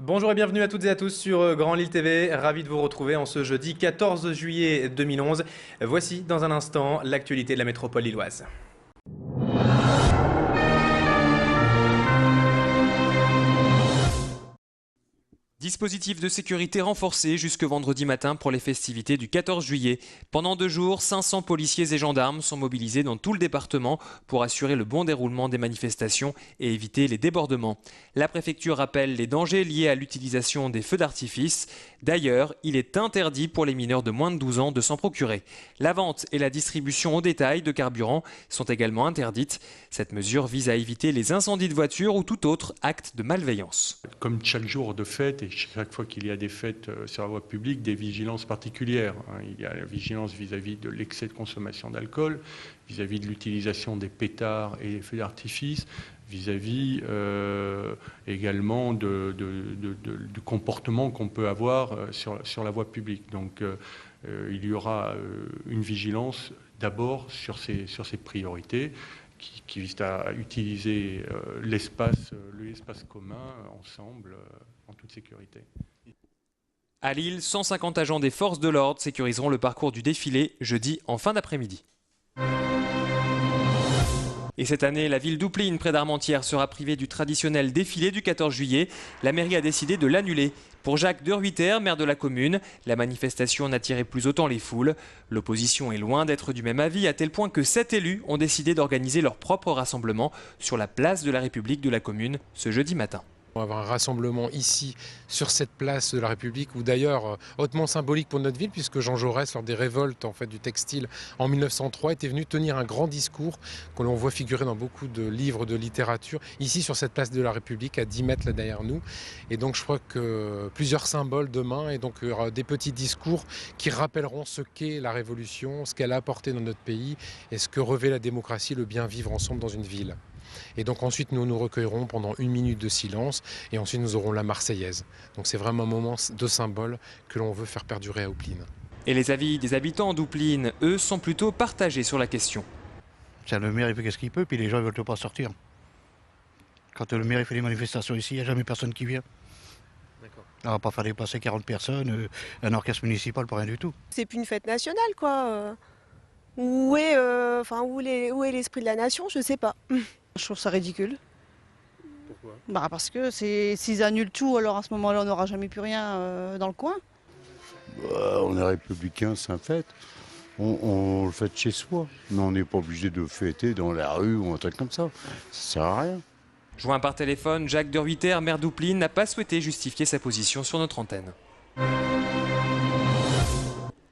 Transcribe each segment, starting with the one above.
Bonjour et bienvenue à toutes et à tous sur Grand Lille TV. Ravi de vous retrouver en ce jeudi 14 juillet 2011. Voici dans un instant l'actualité de la métropole lilloise. Dispositif de sécurité renforcé jusque vendredi matin pour les festivités du 14 juillet. Pendant 2 jours, 500 policiers et gendarmes sont mobilisés dans tout le département pour assurer le bon déroulement des manifestations et éviter les débordements. La préfecture rappelle les dangers liés à l'utilisation des feux d'artifice. D'ailleurs, il est interdit pour les mineurs de moins de 12 ans de s'en procurer. La vente et la distribution au détail de carburant sont également interdites. Cette mesure vise à éviter les incendies de voitures ou tout autre acte de malveillance. Comme chaque jour de fête et chaque fois qu'il y a des fêtes sur la voie publique, des vigilances particulières. Il y a la vigilance vis-à-vis de l'excès de consommation d'alcool, vis-à-vis de l'utilisation des pétards et des feux d'artifice, vis-à-vis également du comportement qu'on peut avoir sur la voie publique. Donc il y aura une vigilance d'abord sur ces priorités qui visent à utiliser l'espace commun ensemble en toute sécurité. À Lille, 150 agents des forces de l'ordre sécuriseront le parcours du défilé jeudi en fin d'après-midi. Et cette année, la ville d'Oupline, près d'Armentières, sera privée du traditionnel défilé du 14 juillet. La mairie a décidé de l'annuler. Pour Jacques de Ruiter, maire de la commune, la manifestation n'attirait plus autant les foules. L'opposition est loin d'être du même avis, à tel point que 7 élus ont décidé d'organiser leur propre rassemblement sur la place de la République de la commune ce jeudi matin. On va avoir un rassemblement ici, sur cette place de la République, ou d'ailleurs hautement symbolique pour notre ville, puisque Jean Jaurès, lors des révoltes du textile en 1903, était venu tenir un grand discours que l'on voit figurer dans beaucoup de livres de littérature, ici sur cette place de la République, à 10 mètres là derrière nous. Et donc je crois que plusieurs symboles demain, et donc il y aura des petits discours qui rappelleront ce qu'est la Révolution, ce qu'elle a apporté dans notre pays, et ce que revêt la démocratie, le bien vivre ensemble dans une ville. Et donc ensuite nous nous recueillerons pendant 1 minute de silence et ensuite nous aurons la Marseillaise. Donc c'est vraiment un moment de symbole que l'on veut faire perdurer à Oupline. Et les avis des habitants d'Oupline, eux, sont plutôt partagés sur la question. Le maire il fait ce qu'il peut, puis les gens ne veulent pas sortir. Quand le maire fait des manifestations ici, il n'y a jamais personne qui vient. On ne va pas faire dépasser 40 personnes, un orchestre municipal pour rien du tout. C'est plus une fête nationale quoi. Où est l'esprit de la nation, je sais pas. Je trouve ça ridicule. Pourquoi ? Parce que s'ils annulent tout, alors à ce moment-là, on n'aura jamais plus rien dans le coin. On est républicain, c'est un fête. On le fête chez soi. Mais on n'est pas obligé de fêter dans la rue ou un truc comme ça. Ça sert à rien. Joint par téléphone, Jacques de Ruiter, maire d'Oupline, n'a pas souhaité justifier sa position sur notre antenne.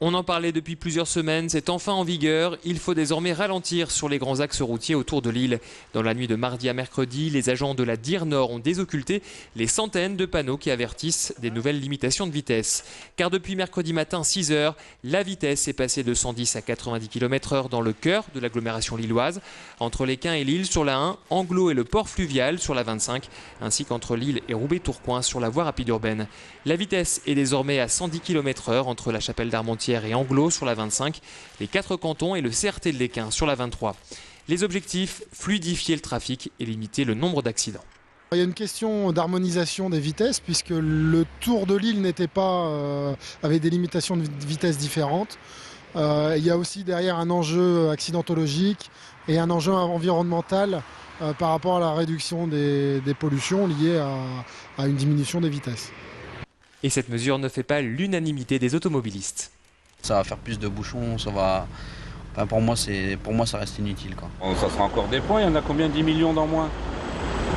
On en parlait depuis plusieurs semaines, c'est enfin en vigueur. Il faut désormais ralentir sur les grands axes routiers autour de Lille. Dans la nuit de mardi à mercredi, les agents de la DIR Nord ont désocculté les centaines de panneaux qui avertissent des nouvelles limitations de vitesse. Car depuis mercredi matin 6 h, la vitesse est passée de 110 à 90 km/h dans le cœur de l'agglomération lilloise, entre les Quins et Lille sur la 1, Anglo et le port fluvial sur la 25, ainsi qu'entre Lille et Roubaix-Tourcoing sur la voie rapide urbaine. La vitesse est désormais à 110 km/h entre la Chapelle d'Armentières et Anglo sur la 25, les 4 cantons et le CRT de l'Équin sur la 23. Les objectifs, fluidifier le trafic et limiter le nombre d'accidents. Il y a une question d'harmonisation des vitesses puisque le Tour de Lille n'était pas avec des limitations de vitesse différentes. Il y a aussi derrière un enjeu accidentologique et un enjeu environnemental par rapport à la réduction des pollutions liées à une diminution des vitesses. Et cette mesure ne fait pas l'unanimité des automobilistes. Ça va faire plus de bouchons, ça va... pour moi, ça reste inutile, quoi. Ça sera encore des points, il y en a combien? 10 millions d'en moins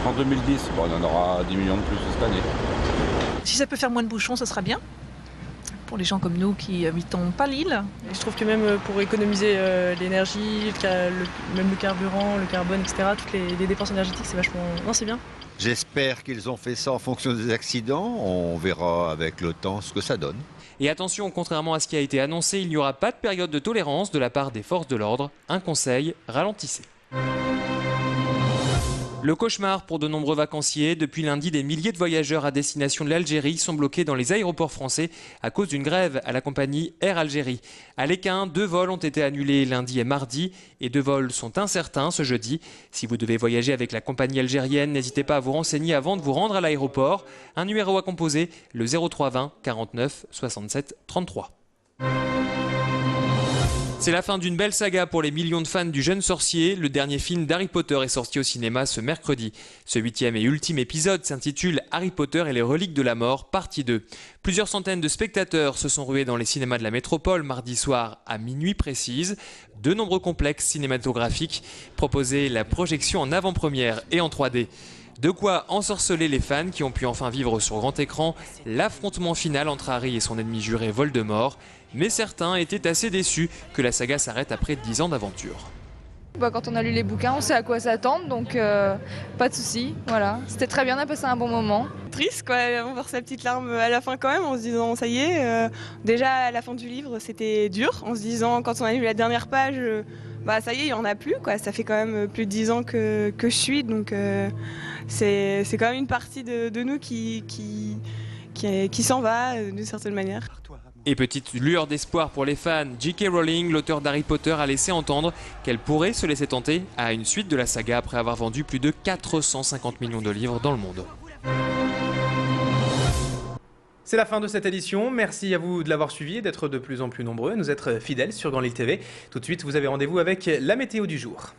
en 2010, il y en aura 10 millions de plus cette année. Si ça peut faire moins de bouchons, ça sera bien. Pour les gens comme nous qui habitons pas Lille. Et je trouve que même pour économiser l'énergie, même le carburant, le carbone, etc., toutes les dépenses énergétiques, c'est vachement... Non, c'est bien. J'espère qu'ils ont fait ça en fonction des accidents. On verra avec le temps ce que ça donne. Et attention, contrairement à ce qui a été annoncé, il n'y aura pas de période de tolérance de la part des forces de l'ordre. Un conseil, ralentissez. Le cauchemar pour de nombreux vacanciers. Depuis lundi, des milliers de voyageurs à destination de l'Algérie sont bloqués dans les aéroports français à cause d'une grève à la compagnie Air Algérie. À Léquin, 2 vols ont été annulés lundi et mardi et 2 vols sont incertains ce jeudi. Si vous devez voyager avec la compagnie algérienne, n'hésitez pas à vous renseigner avant de vous rendre à l'aéroport. Un numéro à composer, le 03 20 49 67 33. C'est la fin d'une belle saga pour les millions de fans du Jeune Sorcier. Le dernier film d'Harry Potter est sorti au cinéma ce mercredi. Ce 8e et ultime épisode s'intitule Harry Potter et les reliques de la mort, partie 2. Plusieurs centaines de spectateurs se sont rués dans les cinémas de la métropole mardi soir à minuit précise. De nombreux complexes cinématographiques proposaient la projection en avant-première et en 3D. De quoi ensorceler les fans qui ont pu enfin vivre sur grand écran l'affrontement final entre Harry et son ennemi juré Voldemort. Mais certains étaient assez déçus que la saga s'arrête après 10 ans d'aventure. Quand on a lu les bouquins, on sait à quoi s'attendre, donc pas de soucis. Voilà. C'était très bien, on a passé un bon moment. Triste quoi, on voir sa petite larme à la fin quand même en se disant ça y est. Déjà à la fin du livre c'était dur, en se disant quand on a lu la dernière page, ça y est il n'y en a plus quoi. Ça fait quand même plus de 10 ans que je suis, donc c'est quand même une partie de nous qui s'en va d'une certaine manière. Et petite lueur d'espoir pour les fans, J.K. Rowling, l'auteur d'Harry Potter, a laissé entendre qu'elle pourrait se laisser tenter à une suite de la saga après avoir vendu plus de 450 millions de livres dans le monde. C'est la fin de cette édition. Merci à vous de l'avoir suivi et d'être de plus en plus nombreux à nous être fidèles sur Grand Lille TV. Tout de suite, vous avez rendez-vous avec la météo du jour.